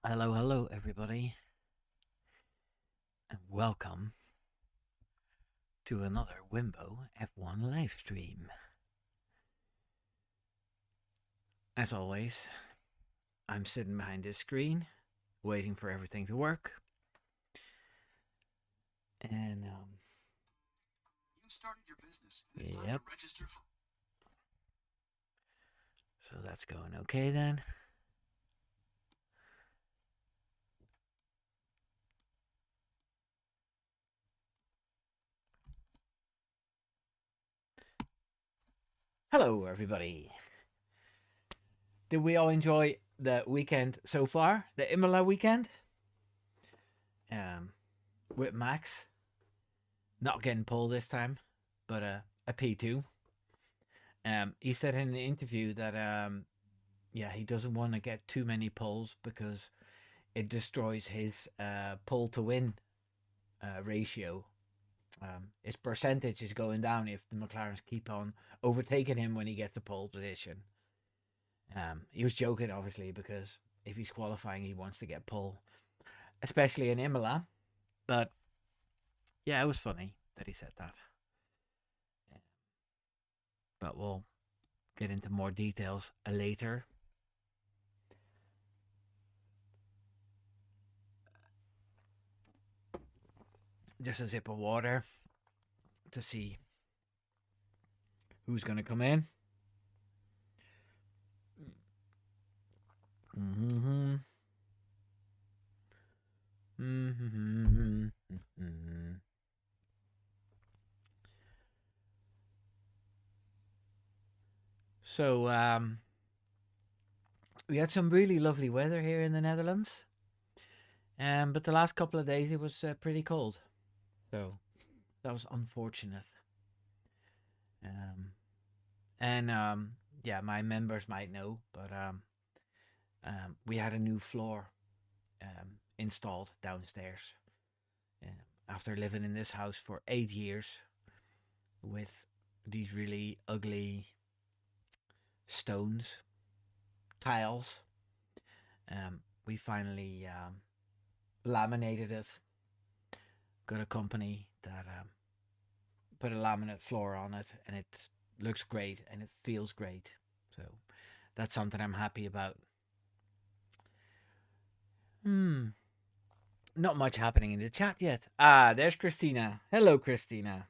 Hello, hello, everybody, and welcome to another Wimbo F1 live stream. As always, I'm sitting behind this screen, waiting for everything to work. And You've started your business. It's time yep. to register for. So that's going okay then. Hello, everybody. Did we all enjoy the weekend so far? The Imola weekend? With Max not getting pulled this time, but a P2. He said in an interview that he doesn't want to get too many poles because it destroys his pull to win ratio. His percentage is going down if the McLarens keep on overtaking him when he gets the pole position. He was joking, obviously, because if he's qualifying, he wants to get pole, especially in Imola. But yeah, it was funny that he said that. But we'll get into more details later. Just a sip of water to see who's going to come in. Mm-hmm. Mm-hmm. Mm-hmm. So we had some really lovely weather here in the Netherlands, but the last couple of days it was pretty cold, so that was unfortunate. Um, and yeah, my members might know, but we had a new floor installed downstairs after living in this house for 8 years with these really ugly stones tiles. We finally laminated it. Got a company that put a laminate floor on it, and it looks great and it feels great. So that's something I'm happy about. Not much happening in the chat yet. Ah, there's Christina. Hello, Christina.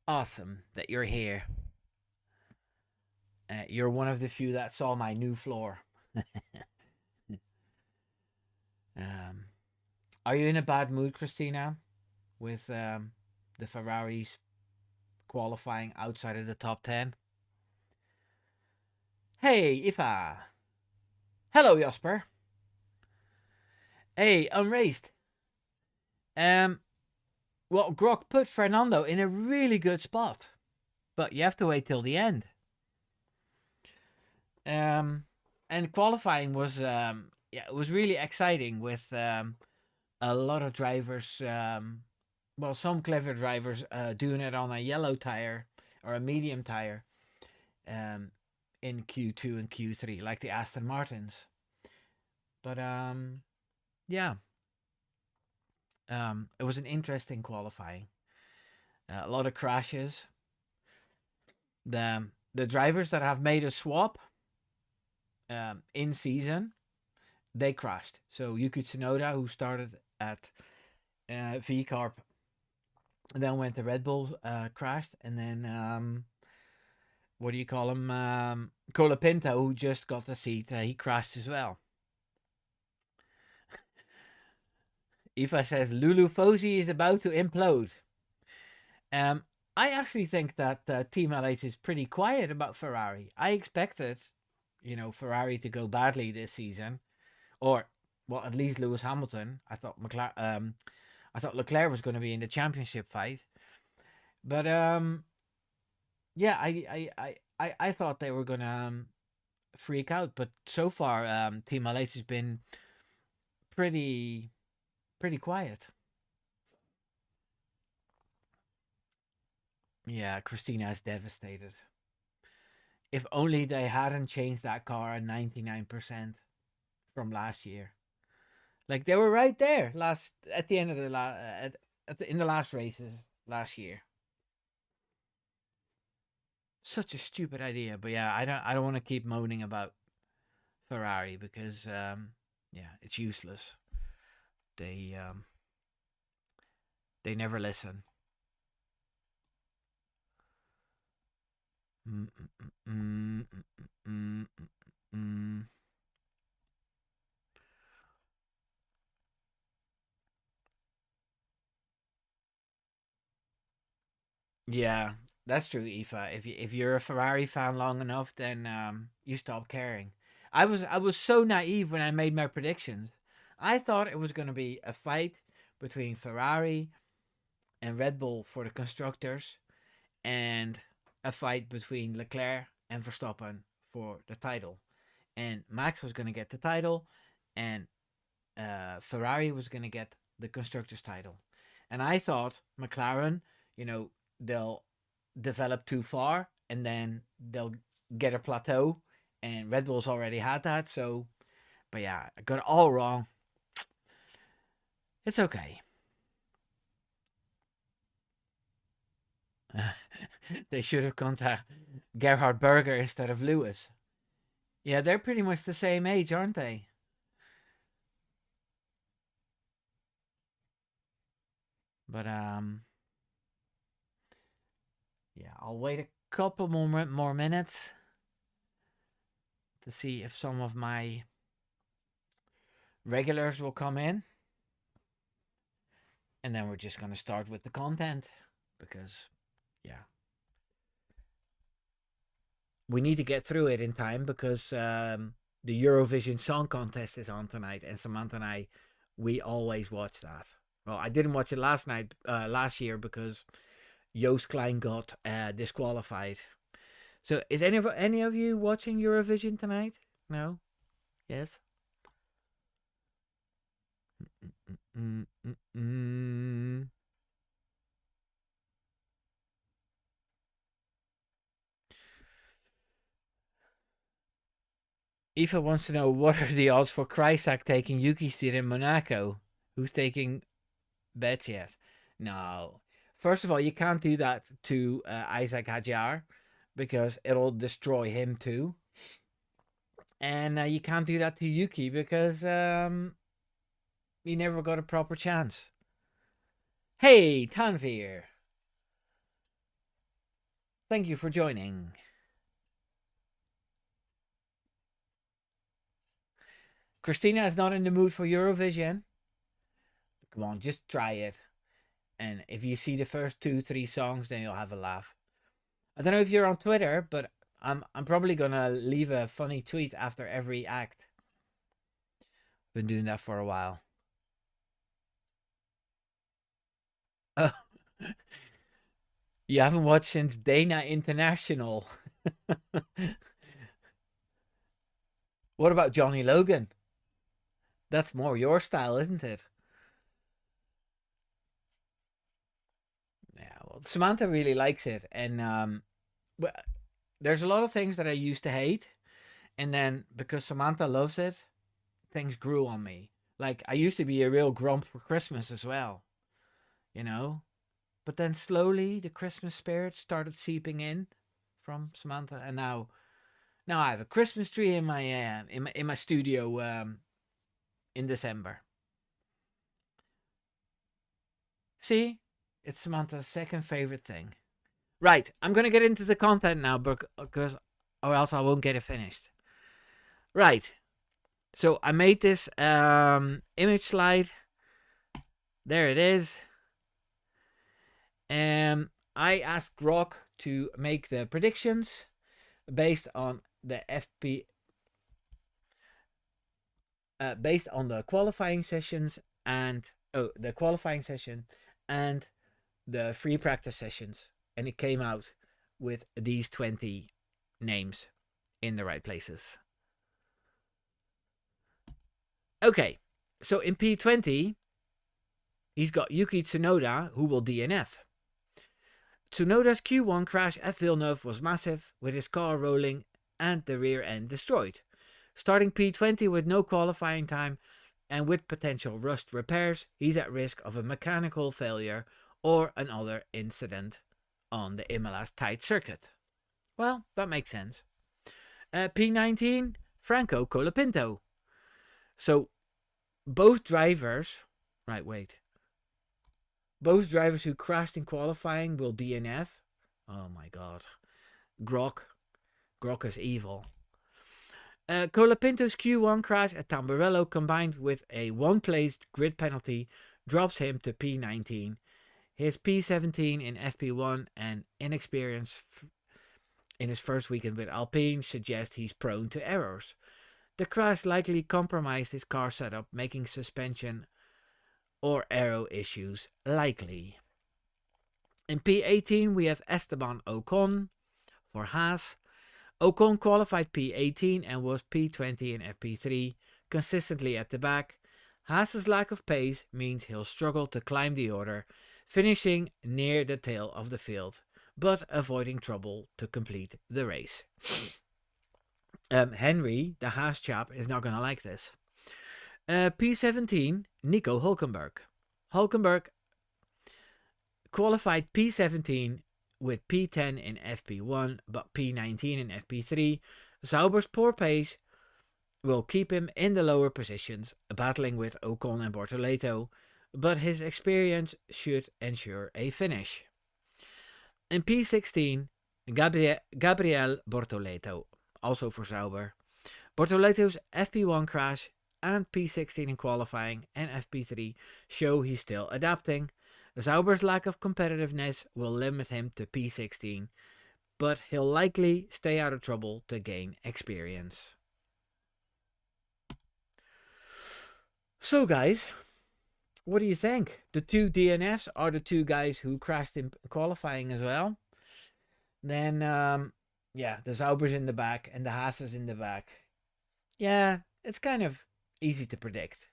Awesome that you're here. You're one of the few that saw my new floor. um, are you in a bad mood, Christina, with the Ferraris qualifying outside of the top 10? Hey, Ifa. Hello, Jasper. Hey, unraced. Um, well, Grok put Fernando in a really good spot, but you have to wait till the end. And qualifying was it was really exciting with a lot of drivers. Well, some clever drivers doing it on a yellow tire or a medium tire in Q2 and Q3, like the Aston Martins. But yeah, it was an interesting qualifying. A lot of crashes. The drivers that have made a swap in season, they crashed. So Yuki Tsunoda, who started at V Corp, then went to Red Bull, crashed, and then what do you call him? Colapinto, who just got the seat, he crashed as well. Eva says Lulu Fosi is about to implode. I actually think that Team LH is pretty quiet about Ferrari. I expected, Ferrari to go badly this season, or well, at least Lewis Hamilton. I thought Leclerc was going to be in the championship fight, but yeah, I thought they were going to freak out. But so far, Team LH has been pretty quiet. Yeah, Christina is devastated. If only they hadn't changed that car 99% from last year. Like they were right there last at the end of the in the last races last year. Such a stupid idea, but yeah, I don't want to keep moaning about Ferrari because yeah, it's useless. They um, they never listen. Mm, mm, mm, mm, mm, mm. Yeah, that's true, Aoife. If you're a Ferrari fan long enough, then you stop caring. I was so naive when I made my predictions. I thought it was going to be a fight between Ferrari and Red Bull for the constructors, and a fight between Leclerc and Verstappen for the title. And Max was going to get the title, and Ferrari was going to get the constructors title. And I thought McLaren, you know, they'll develop too far and then they'll get a plateau. And Red Bull's already had that. So, but yeah, I got it all wrong. It's okay. They should have gone to Gerhard Berger instead of Lewis. Yeah, they're pretty much the same age, aren't they? But yeah, I'll wait a couple more minutes to see if some of my regulars will come in. And then we're just going to start with the content because, yeah, we need to get through it in time because the Eurovision Song Contest is on tonight. And Samantha and I, we always watch that. Well, I didn't watch it last year because Joost Klein got disqualified. So is any of you watching Eurovision tonight? No? Yes? Mm-mm-mm-mm. Eva wants to know what are the odds for Krysak taking Yuki's seat in Monaco? Who's taking bets yet? No. First of all, you can't do that to Isaac Hadjar because it'll destroy him too. And you can't do that to Yuki because he never got a proper chance. Hey, Tanvir. Thank you for joining. Christina is not in the mood for Eurovision. Come on, just try it. And if you see the first 2, 3 songs, then you'll have a laugh. I don't know if you're on Twitter, but I'm probably gonna leave a funny tweet after every act. Been doing that for a while. Oh, you haven't watched since Dana International. What about Johnny Logan? That's more your style, isn't it? Yeah, well, Samantha really likes it, and there's a lot of things that I used to hate, and then because Samantha loves it, things grew on me. Like I used to be a real grump for Christmas as well, you know. But then slowly the Christmas spirit started seeping in from Samantha, and now I have a Christmas tree in my studio in December. See, it's Samantha's second favorite thing. Right, I'm gonna get into the content now because or else I won't get it finished. Right, so I made this image slide. There it is. I asked Grok to make the predictions based on the based on the qualifying sessions and the qualifying session and the free practice sessions, and it came out with these 20 names in the right places. Okay, so in P20, he's got Yuki Tsunoda, who will DNF. Tsunoda's Q1 crash at Villeneuve was massive, with his car rolling and the rear end destroyed. Starting P20 with no qualifying time and with potential rust repairs, he's at risk of a mechanical failure or another incident on the Imola's tight circuit. Well, that makes sense. P19, Franco Colapinto. So, both drivers who crashed in qualifying will DNF. Oh my god. Grok is evil. Colapinto's Q1 crash at Tamburello combined with a one-placed grid penalty drops him to P19. His P17 in FP1 and inexperience in his first weekend with Alpine suggest he's prone to errors. The crash likely compromised his car setup, making suspension or aero issues likely. In P18 we have Esteban Ocon for Haas. Ocon qualified P18 and was P20 in FP3, consistently at the back. Haas's lack of pace means he'll struggle to climb the order, finishing near the tail of the field, but avoiding trouble to complete the race. Henry, the Haas chap, is not going to like this. P17, Nico Hulkenberg. Hulkenberg qualified P17 with P10 in FP1 but P19 in FP3. Sauber's poor pace will keep him in the lower positions, battling with Ocon and Bortoleto, but his experience should ensure a finish. In P16, Gabriel Bortoleto, also for Sauber. Bortoleto's FP1 crash and P16 in qualifying and FP3 show he's still adapting. Sauber's lack of competitiveness will limit him to P16, but he'll likely stay out of trouble to gain experience. So guys, what do you think? The two DNFs are the two guys who crashed in qualifying as well. Then, the Sauber's in the back and the Haas is in the back. Yeah, it's kind of easy to predict.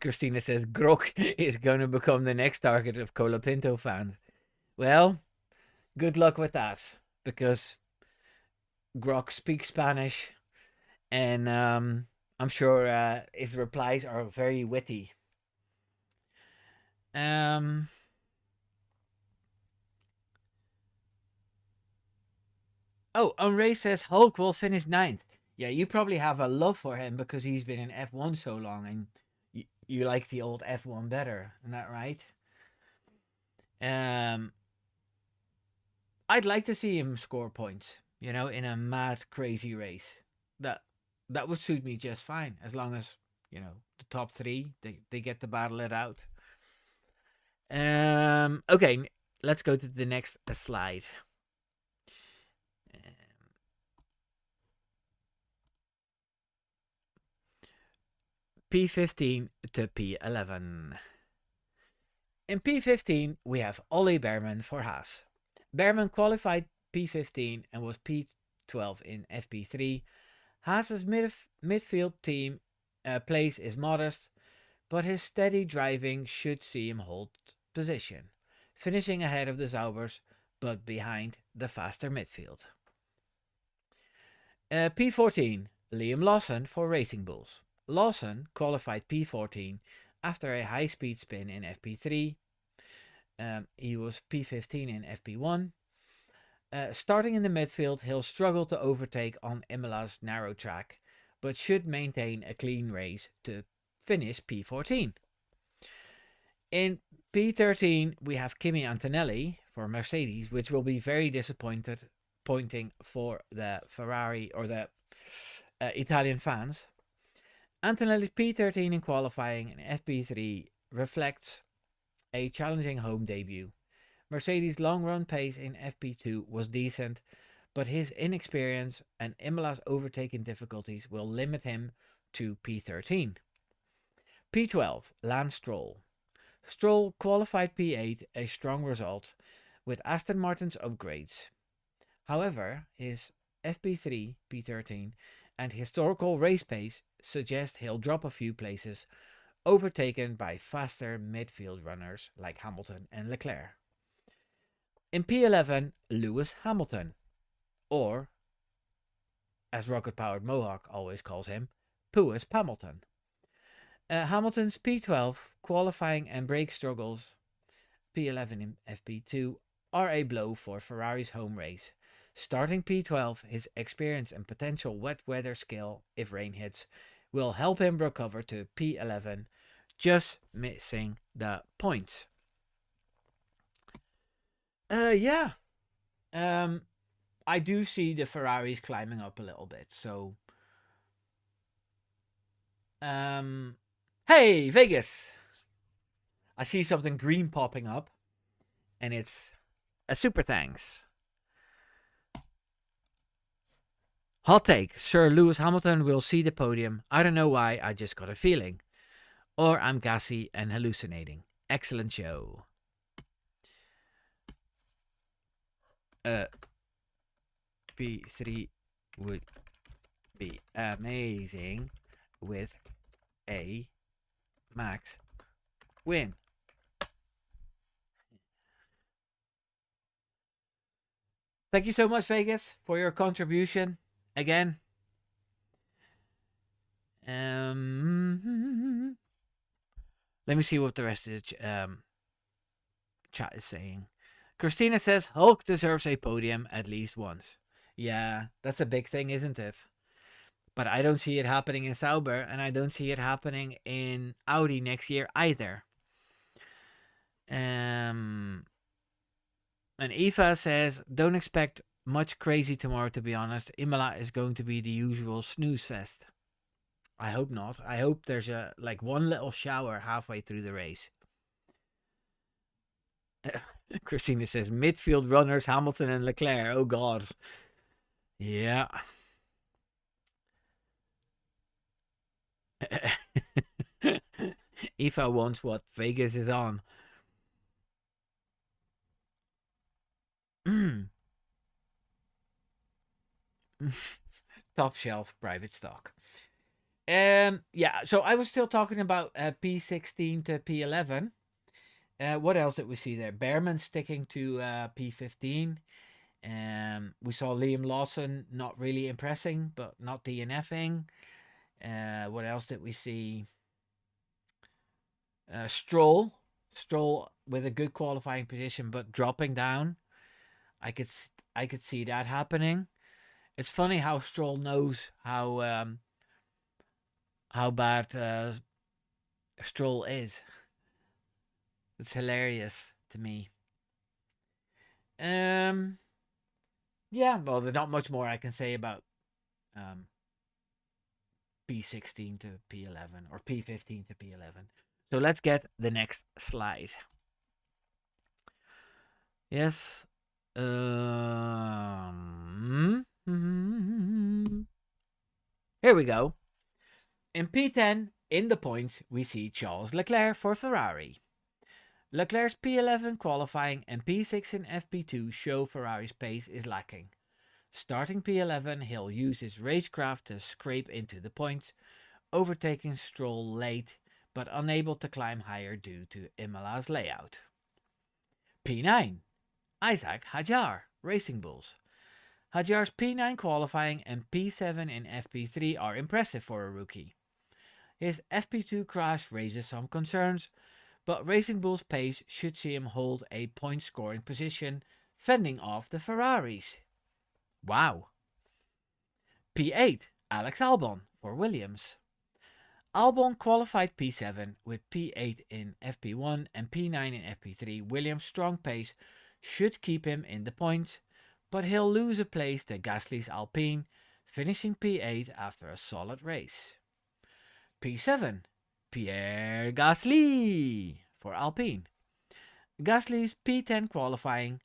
Christina says Grok is going to become the next target of Colapinto fans. Well, good luck with that, because Grok speaks Spanish, and I'm sure his replies are very witty. Ray says Hulk will finish 9th. Yeah, you probably have a love for him because he's been in F1 so long, and you like the old F1 better. Isn't that right? I'd like to see him score points, in a mad, crazy race. That would suit me just fine, as long as, the top 3, they get to battle it out. Okay, let's go to the next slide. P15 to P11. In P15, we have Ollie Behrman for Haas. Behrman qualified P15 and was P12 in FP3. Haas's midfield team place is modest, but his steady driving should see him hold position, finishing ahead of the Saubers, but behind the faster midfield. P14, Liam Lawson for Racing Bulls. Lawson qualified P14 after a high-speed spin in FP3. He was P15 in FP1. Starting in the midfield, he'll struggle to overtake on Imola's narrow track, but should maintain a clean race to finish P14. In P13, we have Kimi Antonelli for Mercedes, which will be very disappointing for the Ferrari or the Italian fans. Antonelli's P13 in qualifying and FP3 reflects a challenging home debut. Mercedes' long-run pace in FP2 was decent, but his inexperience and Imola's overtaking difficulties will limit him to P13. P12, Lance Stroll. Stroll qualified P8, a strong result, with Aston Martin's upgrades. However, his FP3, P13, and historical race pace suggest he'll drop a few places overtaken by faster midfield runners like Hamilton and Leclerc. In P11, Lewis Hamilton, or as rocket-powered Mohawk always calls him, Lewis Hamilton. Hamilton's P12 qualifying and brake struggles, P11 in FP2, are a blow for Ferrari's home race. Starting P12, his experience and potential wet weather skill, if rain hits, will help him recover to P11, just missing the points. Yeah. I do see the Ferraris climbing up a little bit, so... Hey, Vegas! I see something green popping up, and it's a super thanks. Hot take, Sir Lewis Hamilton will see the podium. I don't know why, I just got a feeling. Or I'm gassy and hallucinating. Excellent show. P3 would be amazing with a Max win. Thank you so much, Vegas, for your contribution again. Let me see what the rest of the chat is saying. Christina says Hulk deserves a podium at least once. Yeah, that's a big thing, isn't it? But I don't see it happening in Sauber, and I don't see it happening in Audi next year either. And Eva says, don't expect much crazy tomorrow, to be honest. Imola is going to be the usual snooze fest. I hope not. I hope there's one little shower halfway through the race. Christina says, midfield runners, Hamilton and Leclerc. Oh, God. Yeah. Eva wants what Vegas is on. Top shelf private stock. Yeah, so I was still talking about P16 to P11. What else did we see there? Behrman sticking to P15. We saw Liam Lawson not really impressing, but not DNFing. What else did we see? Stroll with a good qualifying position, but dropping down. I could see that happening. It's funny how Stroll knows how bad Stroll is. It's hilarious to me. Yeah, well, there's not much more I can say about P16 to P11 or P15 to P11. So let's get the next slide. Yes. Here we go. In P10, in the points, we see Charles Leclerc for Ferrari. Leclerc's P11 qualifying and P6 in FP2 show Ferrari's pace is lacking. Starting P11, he'll use his racecraft to scrape into the points, overtaking Stroll late, but unable to climb higher due to Imola's layout. P9, Isaac Hadjar, Racing Bulls. Hadjar's P9 qualifying and P7 in FP3 are impressive for a rookie. His FP2 crash raises some concerns, but Racing Bull's pace should see him hold a point-scoring position, fending off the Ferraris. Wow. P8, Alex Albon for Williams. Albon qualified P7 with P8 in FP1 and P9 in FP3. Williams' strong pace should keep him in the points, but he'll lose a place to Gasly's Alpine, finishing P8 after a solid race. P7, Pierre Gasly for Alpine. Gasly's P10 qualifying,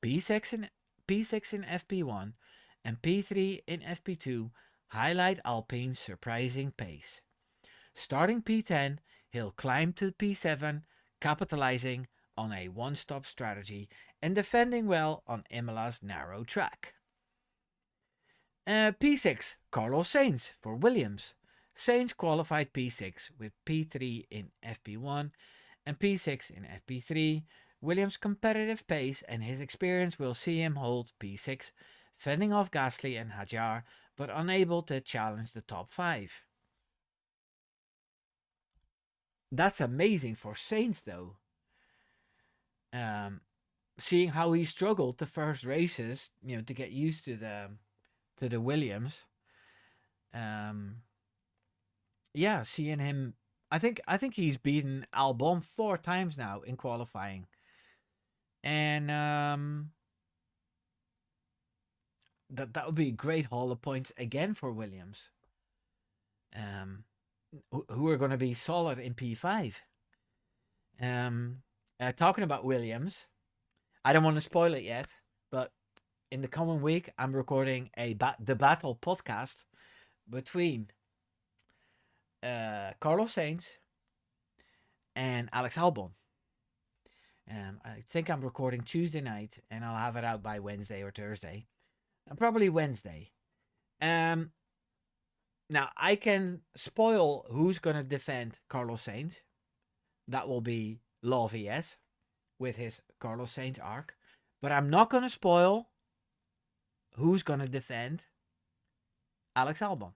P6 in FP1 and P3 in FP2 highlight Alpine's surprising pace. Starting P10, he'll climb to P7, capitalizing on a one-stop strategy and defending well on Imola's narrow track. P6, Carlos Sainz for Williams. Sainz qualified P6 with P3 in FP1 and P6 in FP3. Williams' competitive pace and his experience will see him hold P6, fending off Gasly and Hadjar, but unable to challenge the top 5. That's amazing for Sainz, though. Seeing how he struggled the first races, to get used to the Williams. Seeing him, I think he's beaten Albon 4 times now in qualifying, and that would be a great haul of points again for Williams. Who are going to be solid in P5. Talking about Williams, I don't want to spoil it yet, but in the coming week, I'm recording the battle podcast between Carlos Sainz and Alex Albon. I think I'm recording Tuesday night, and I'll have it out by Wednesday or Thursday. Probably Wednesday. Now, I can spoil who's going to defend Carlos Sainz. That will be Law VS with his Carlos Sainz arc. But I'm not going to spoil who's going to defend Alex Albon.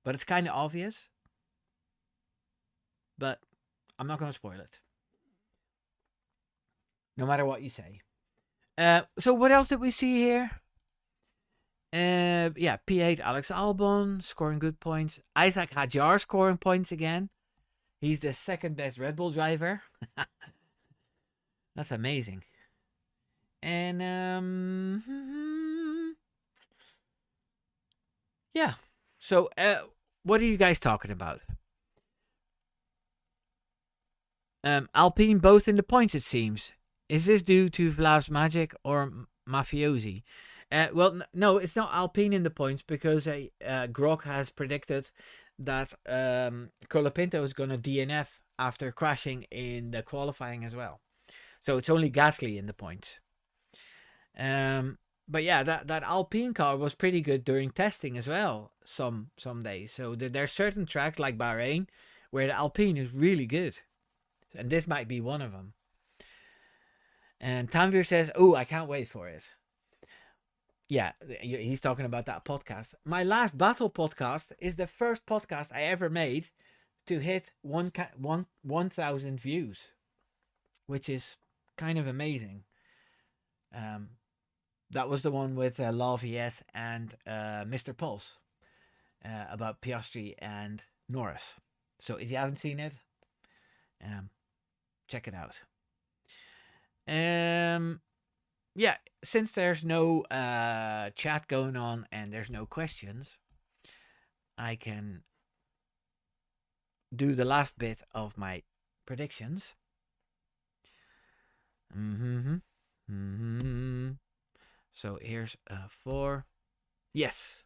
But it's kind of obvious. But I'm not going to spoil it. No matter what you say. So what else did we see here? P8 Alex Albon scoring good points. Isaac Hadjar scoring points again. He's the second best Red Bull driver. That's amazing. And So what are you guys talking about? Alpine both in the points, it seems. Is this due to Vlav's magic or mafiosi? Well, no, it's not Alpine in the points because Grok has predicted that Colapinto is going to DNF after crashing in the qualifying as well. So it's only Gasly in the points. But yeah, that Alpine car was pretty good during testing as well some days. So there's certain tracks like Bahrain where the Alpine is really good. And this might be one of them. And Tanvir says, oh, I can't wait for it. Yeah, he's talking about that podcast. My last battle podcast is the first podcast I ever made to hit 1,000 views, which is kind of amazing. That was the one with Law VS and Mr. Pulse about Piastri and Norris. So if you haven't seen it, check it out. Since there's no chat going on and there's no questions, I can do the last bit of my predictions. So here's 4. Yes.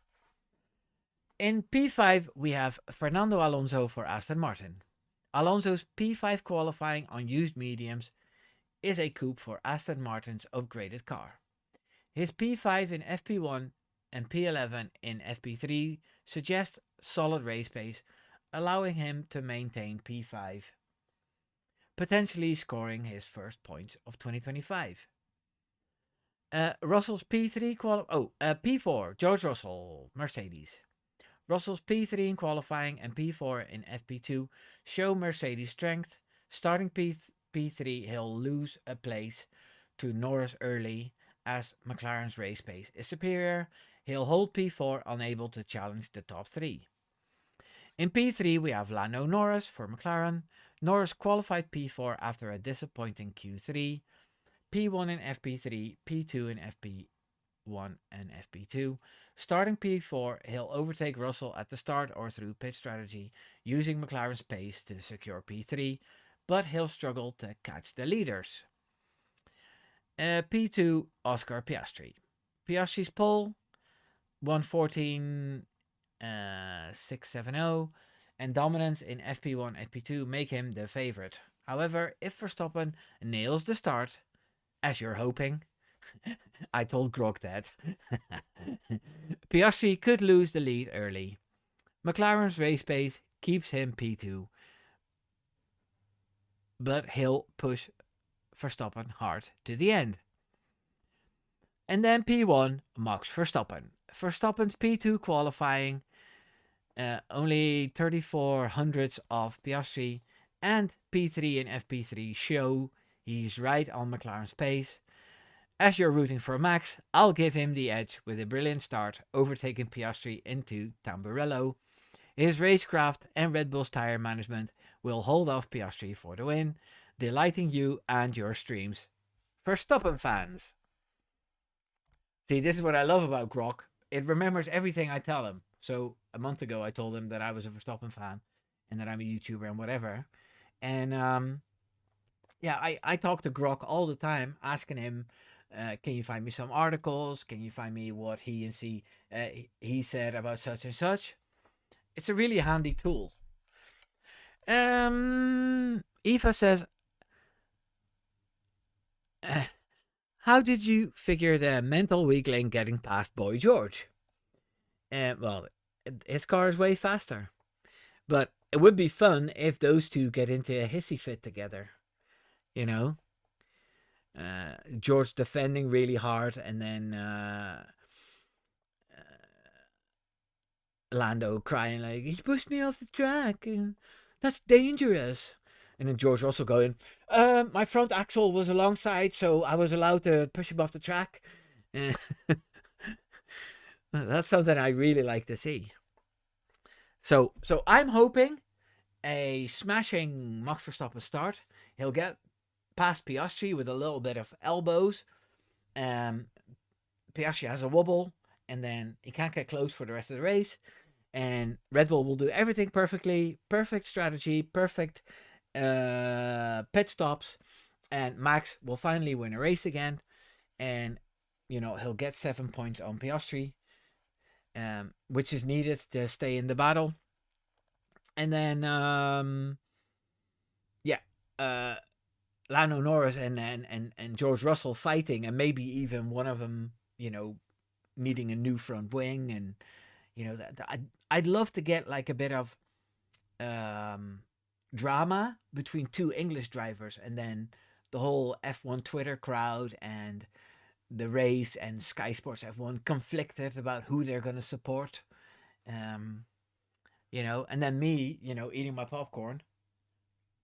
In P5, we have Fernando Alonso for Aston Martin. Alonso's P5 qualifying on used mediums is a coupe for Aston Martin's upgraded car. His P5 in FP1 and P11 in FP3 suggest solid race pace, allowing him to maintain P5, potentially scoring his first points of 2025. Russell's P3 P4, George Russell, Mercedes. Russell's P3 in qualifying and P4 in FP2 show Mercedes strength. Starting P3, he'll lose a place to Norris early as McLaren's race pace is superior. He'll hold P4 unable to challenge the top 3. In P3 we have Lando Norris for McLaren. Norris qualified P4 after a disappointing Q3. P1 in FP3, P2 in FP1 and FP2. Starting P4, he'll overtake Russell at the start or through pit strategy, using McLaren's pace to secure P3, but he'll struggle to catch the leaders. P2, Oscar Piastri. Piastri's pole, 1:14.670, and dominance in FP1 and FP2 make him the favorite. However, if Verstappen nails the start, as you're hoping, I told Grok that, Piastri could lose the lead early. McLaren's race pace keeps him P2, but he'll push Verstappen hard to the end. And then P1, Max Verstappen. Verstappen's P2 qualifying, only 34 hundredths of Piastri, and P3 and FP3 show he's right on McLaren's pace. As you're rooting for Max, I'll give him the edge with a brilliant start, overtaking Piastri into Tamburello. His racecraft and Red Bull's tyre management will hold off Piastri for the win, delighting you and your streams. Verstappen fans. See, this is what I love about Grok. It remembers everything I tell him. So a month ago, I told him that I was a Verstappen fan and that I'm a YouTuber and whatever. And I talk to Grok all the time, asking him, can you find me some articles? Can you find me what he said about such and such? It's a really handy tool. Eva says, how did you figure the mental weakling getting past Boy George? Well, his car is way faster. But it would be fun if those two get into a hissy fit together. You know? George defending really hard, and then Lando crying like, he pushed me off the track, and that's dangerous. And then George also going, my front axle was alongside, so I was allowed to push him off the track. That's something I really like to see. So I'm hoping a smashing Max Verstappen start. He'll get past Piastri with a little bit of elbows. Piastri has a wobble, and then he can't get close for the rest of the race. And Red Bull will do everything perfectly. Perfect strategy, perfect pit stops. And Max will finally win a race again. And, he'll get 7 points on Piastri, which is needed to stay in the battle. And then, Lando Norris and George Russell fighting, and maybe even one of them, needing a new front wing. And, I'd love to get like a bit of drama between two English drivers, and then the whole F1 Twitter crowd and the race and Sky Sports F1 conflicted about who they're going to support. And then me, eating my popcorn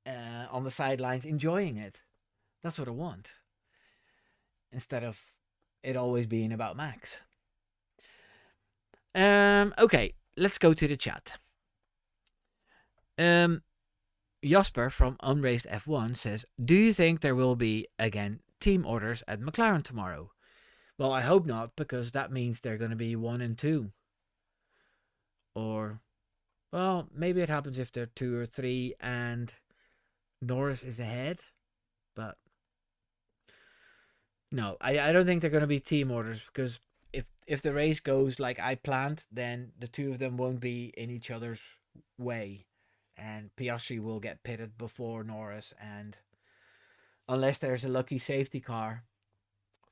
on the sidelines, enjoying it. That's what I want. Instead of it always being about Max. Okay, let's go to the chat. Jasper from Unraised F1 says, do you think there will be, again, team orders at McLaren tomorrow? Well, I hope not, because that means they're going to be 1 and 2. Or, well, maybe it happens if they're 2 or 3 and Norris is ahead. But no, I don't think they're going to be team orders, because if the race goes like I planned, then the two of them won't be in each other's way. And Piastri will get pitted before Norris. And unless there's a lucky safety car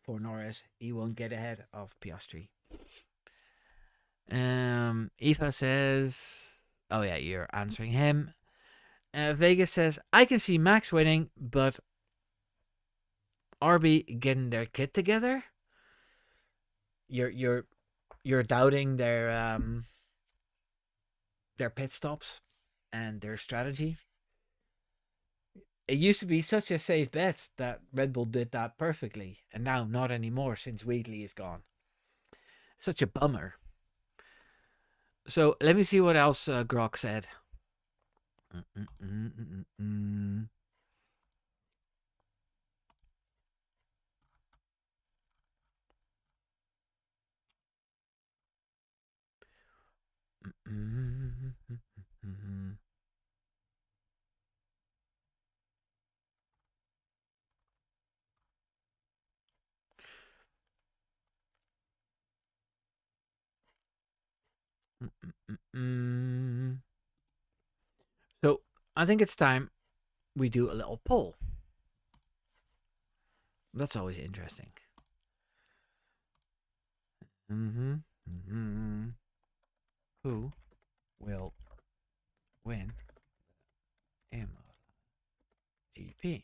for Norris, he won't get ahead of Piastri. Eva says, oh yeah, you're answering him. Vegas says, I can see Max winning, but RB getting their kit together. You're doubting their pit stops and their strategy. It used to be such a safe bet that Red Bull did that perfectly, and now not anymore since Wheatley is gone. Such a bummer. So let me see what else Grok said. So I think it's time we do a little poll. That's always interesting. Who will win Imola GP.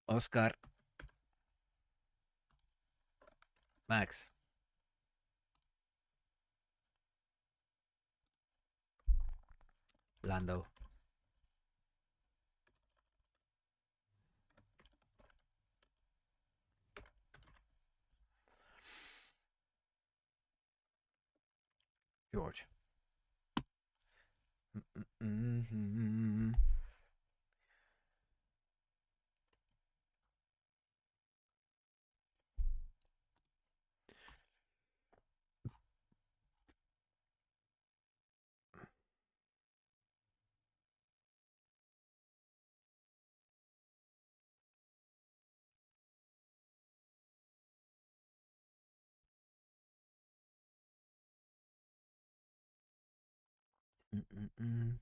Oscar, Max, Lando. George. Mm-hmm. Mm-mm-mm.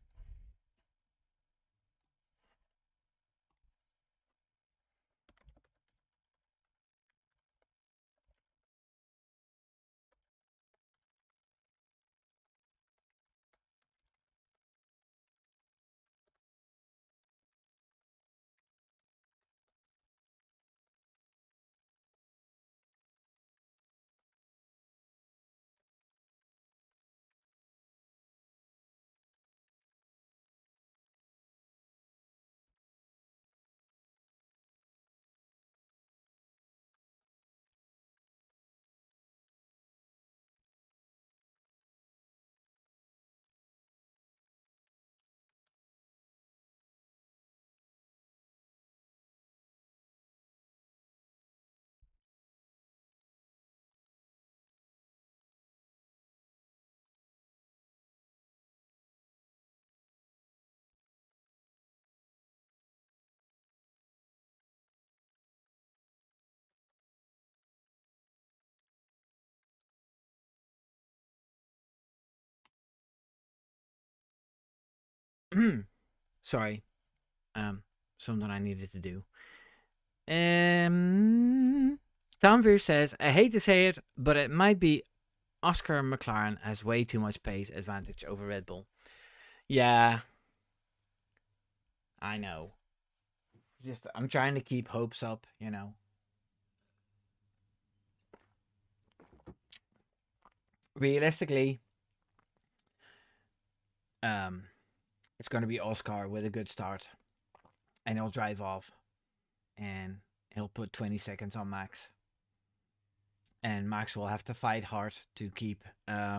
Sorry. Something I needed to do. Tanvir says, I hate to say it, but it might be Oscar McLaren has way too much pace advantage over Red Bull. Yeah, I know. Just I'm trying to keep hopes up, you know. Realistically, um, it's going to be Oscar with a good start, and he'll drive off, and he'll put 20 seconds on Max, and Max will have to fight hard to keep uh,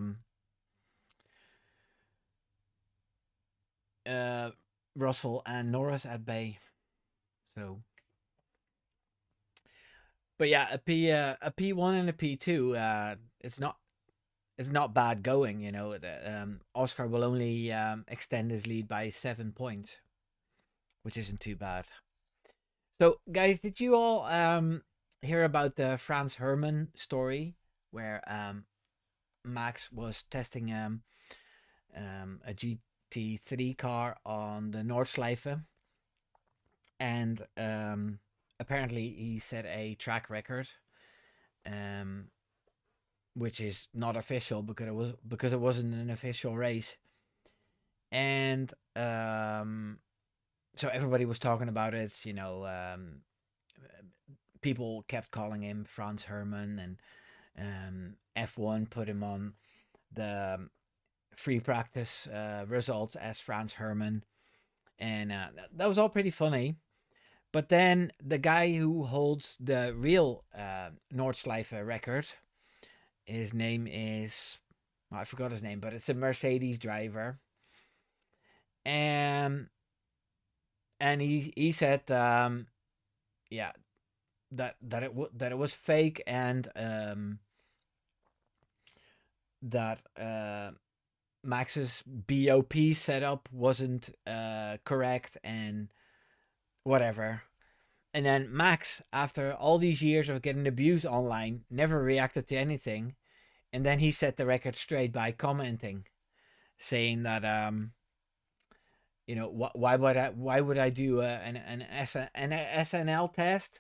Russell and Norris at bay. So, but yeah, a P1 and a P2, it's not bad going. You know, Oscar will only extend his lead by 7 points, which isn't too bad. So, guys, did you all hear about the Franz Hermann story where Max was testing a GT3 car on the Nordschleife, and apparently he set a track record, um, which is not official because it wasn't an official race, and so everybody was talking about it. You know, people kept calling him Franz Hermann, and F1 put him on the free practice results as Franz Hermann, and that was all pretty funny. But then the guy who holds the real Nordschleife record, his name is, well, I forgot his name, but it's a Mercedes driver, and he said, yeah, that it was fake, and that Max's BOP setup wasn't correct, and whatever. And then Max, after all these years of getting abused online, never reacted to anything. And then he set the record straight by commenting, saying that you know, why would I do an SNL test?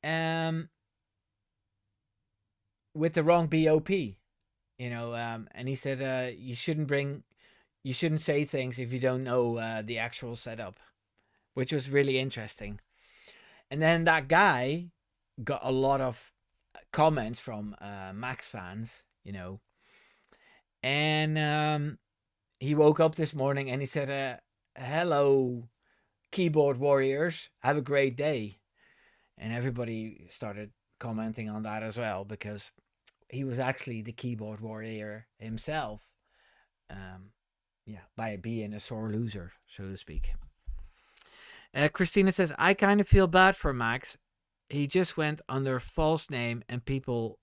Um, with the wrong BOP, and he said you shouldn't say things if you don't know the actual setup, which was really interesting. And then that guy got a lot of comments from Max fans, and he woke up this morning and he said, "Hello, keyboard warriors, have a great day." And everybody started commenting on that as well because he was actually the keyboard warrior himself. By being a sore loser, so to speak. Christina says, I kind of feel bad for Max. He just went under a false name and people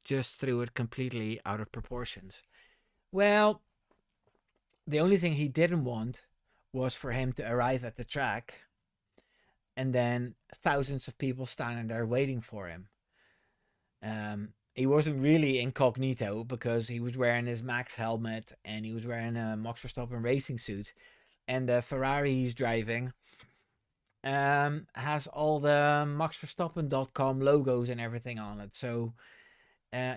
just threw it completely out of proportions. Well, the only thing he didn't want was for him to arrive at the track and then thousands of people standing there waiting for him. He wasn't really incognito because he was wearing his Max helmet and he was wearing a Max Verstappen racing suit. And the Ferrari he's driving has all the MaxVerstappen.com logos and everything on it. So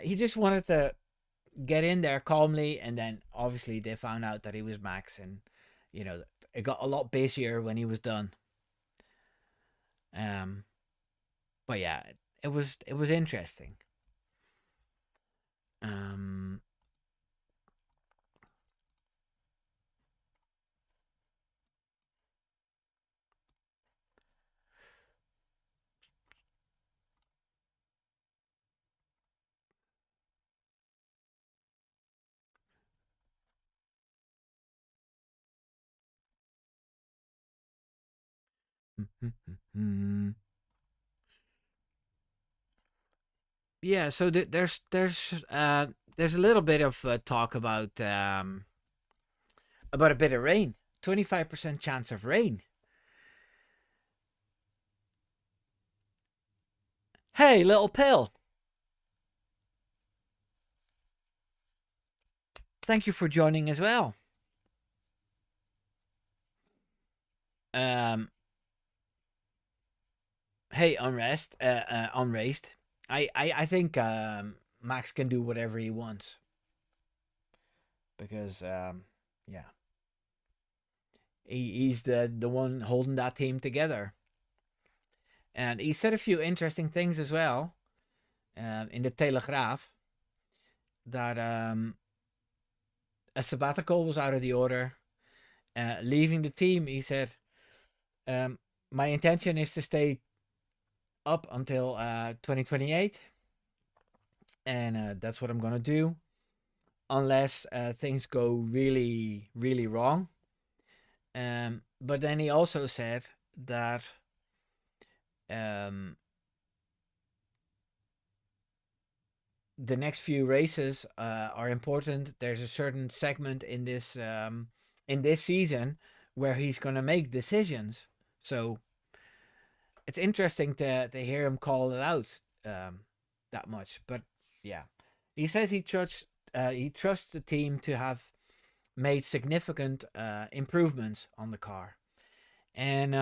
he just wanted to get in there calmly. And then obviously they found out that he was Max. And, it got a lot busier when he was done. But yeah, it was interesting. Yeah, so there's a little bit of talk about a bit of rain. 25% chance of rain. Hey, little pill. Thank you for joining as well. Hey, unraced. I think Max can do whatever he wants because he's the one holding that team together, and he said a few interesting things as well in the Telegraaf that a sabbatical was out of the order. Leaving the team, he said, my intention is to stay up until 2028, and that's what I'm gonna do, unless things go really, really wrong. But then he also said that the next few races are important. There's a certain segment in this season where he's gonna make decisions. So it's interesting to hear him call it out that much. But yeah, he says he trusts the team to have made significant improvements on the car, and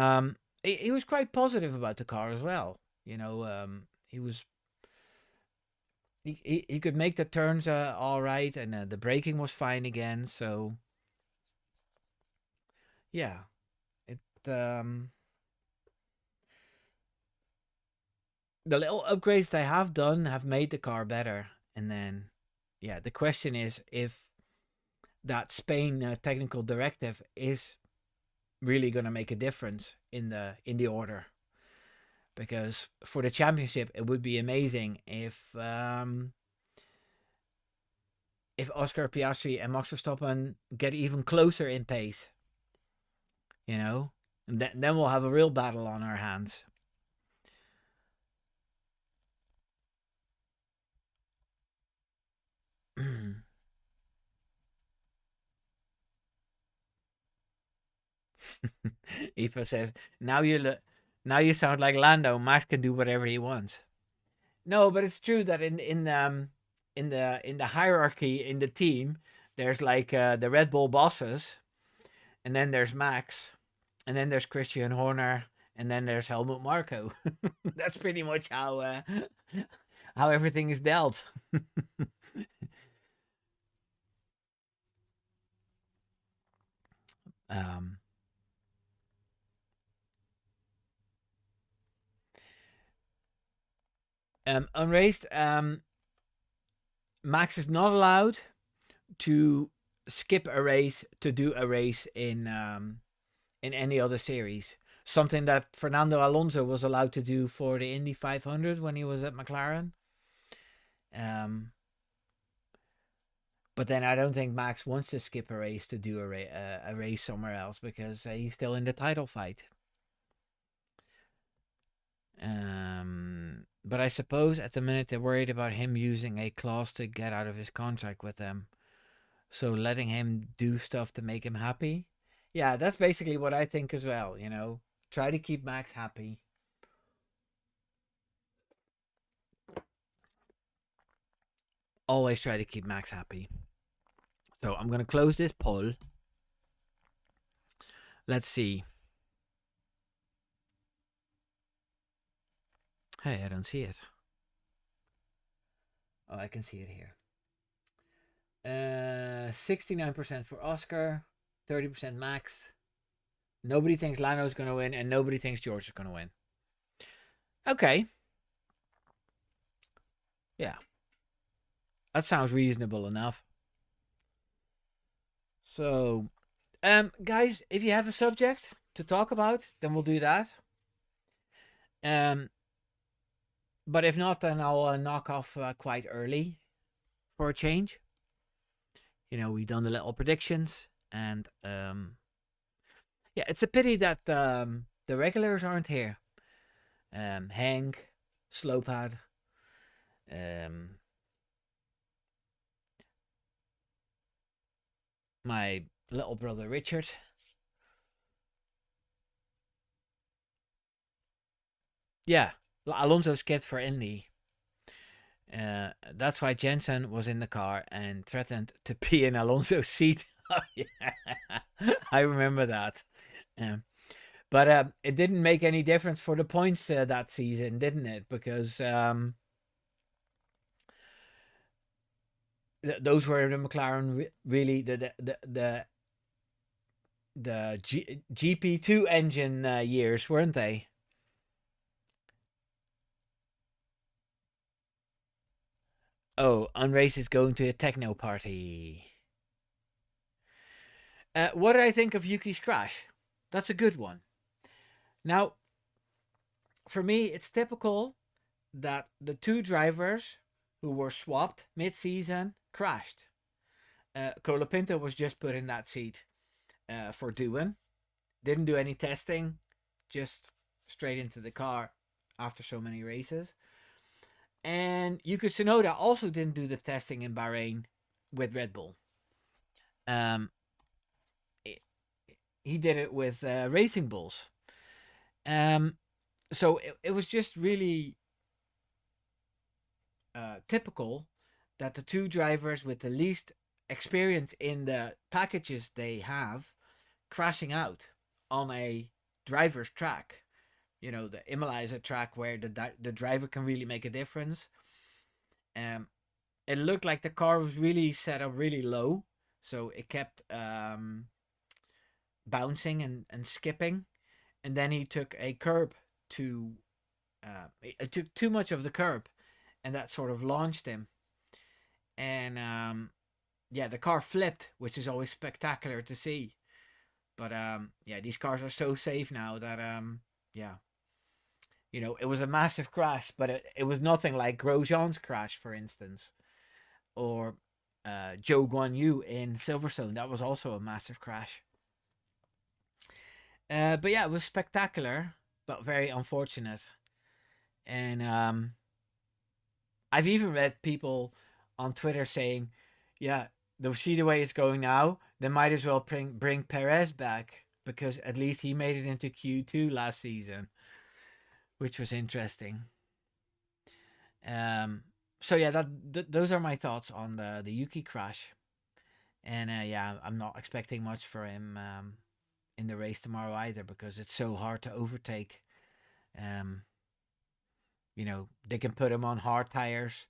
he was quite positive about the car as well. He was he could make the turns all right, and the braking was fine again. So yeah, it the little upgrades they have done have made the car better. And then, yeah, the question is if that Spain technical directive is really going to make a difference in the order. Because for the championship, it would be amazing if Oscar Piastri and Max Verstappen get even closer in pace. And then we'll have a real battle on our hands. Eva says, "Now you sound like Lando. Max can do whatever he wants." No, but it's true that in the hierarchy in the team, there's like the Red Bull bosses, and then there's Max, and then there's Christian Horner, and then there's Helmut Marko. That's pretty much how how everything is dealt. um, Unraced, Max is not allowed to skip a race to do a race in any other series. Something that Fernando Alonso was allowed to do for the Indy 500 when he was at McLaren. Um, but then I don't think Max wants to skip a race to do a race somewhere else because he's still in the title fight. But I suppose at the minute they're worried about him using a clause to get out of his contract with them. So letting him do stuff to make him happy. Yeah, that's basically what I think as well, you know. Try to keep Max happy. Always try to keep Max happy. So I'm going to close this poll. Let's see. Hey, I don't see it. Oh, I can see it here. 69% for Oscar, 30% Max. Nobody thinks Lano's going to win, and nobody thinks George is going to win. Okay. Yeah. That sounds reasonable enough. So, guys, if you have a subject to talk about, then we'll do that. But if not, then I'll knock off quite early for a change. You know, we've done the little predictions, and yeah, it's a pity that the regulars aren't here. Hank, Slowpad, my little brother Richard. Yeah, Alonso skipped for Indy. That's why Jensen was in the car and threatened to pee in Alonso's seat. Oh, yeah. I remember that. But it didn't make any difference for the points that season, didn't it? Because those were the McLaren really the GP2 engine years, weren't they? Oh, Unrace is going to a techno party. What did I think of Yuki's crash? That's a good one. Now, for me, it's typical that the two drivers who were swapped mid-season crashed. Colapinto was just put in that seat for doing. Didn't do any testing, just straight into the car after so many races. And Yuki Tsunoda also didn't do the testing in Bahrain with Red Bull. Um, he did it with Racing Bulls. So it was just really typical that the two drivers with the least experience in the packages they have crashing out on a driver's track. You know, the Imola is a track where the driver can really make a difference. It looked like the car was really set up really low, so it kept bouncing and skipping. And then he took a curb to it took too much of the curb, and that sort of launched him. And yeah, the car flipped, which is always spectacular to see. But yeah, these cars are so safe now that yeah, you know, it was a massive crash, but it was nothing like Grosjean's crash, for instance, or Joe Guan Yu in Silverstone. That was also a massive crash. But yeah, it was spectacular, but very unfortunate. And I've even read people on Twitter saying, yeah, they'll see the way it's going now. They might as well bring Perez back because at least he made it into Q2 last season, which was interesting. So yeah, those are my thoughts on the Yuki crash. And yeah, I'm not expecting much for him in the race tomorrow either because it's so hard to overtake. They can put him on hard tires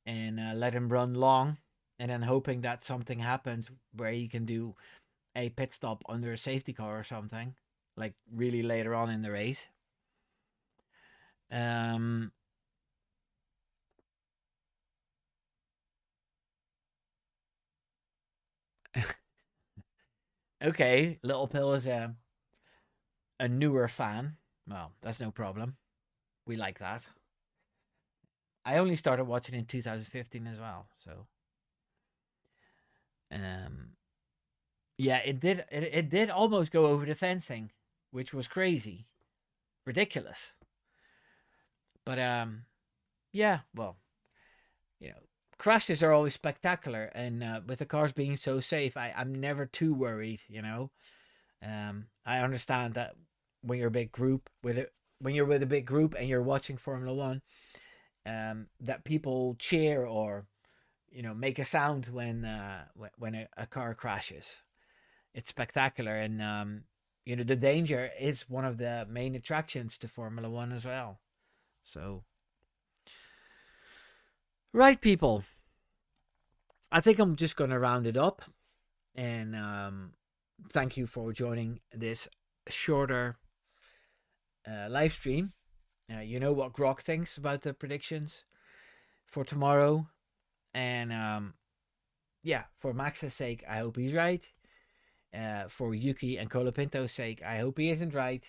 and let him run long, and then hoping that something happens where he can do a pit stop under a safety car or something, like really later on in the race. Um, okay, Little Pill is a newer fan. Well, that's no problem. We like that. I only started watching in 2015 as well, so um, yeah, it did almost go over the fencing, which was crazy, ridiculous. But yeah, well, you know, crashes are always spectacular, and with the cars being so safe, I'm never too worried. I understand that when you're a big group with it, when you're with a big group and you're watching Formula One, that people cheer or make a sound when a car crashes. It's spectacular, and the danger is one of the main attractions to Formula One as well. So, right, people, I think I'm just gonna round it up, and thank you for joining this shorter live stream. You know what Grok thinks about the predictions for tomorrow, and yeah, for Max's sake, I hope he's right. For Yuki and Colapinto's sake, I hope he isn't right.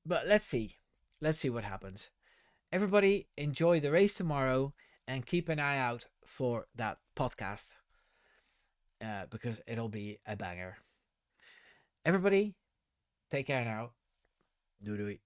But let's see. Let's see what happens. Everybody, enjoy the race tomorrow and keep an eye out for that podcast because it'll be a banger. Everybody, take care now. Doei doei.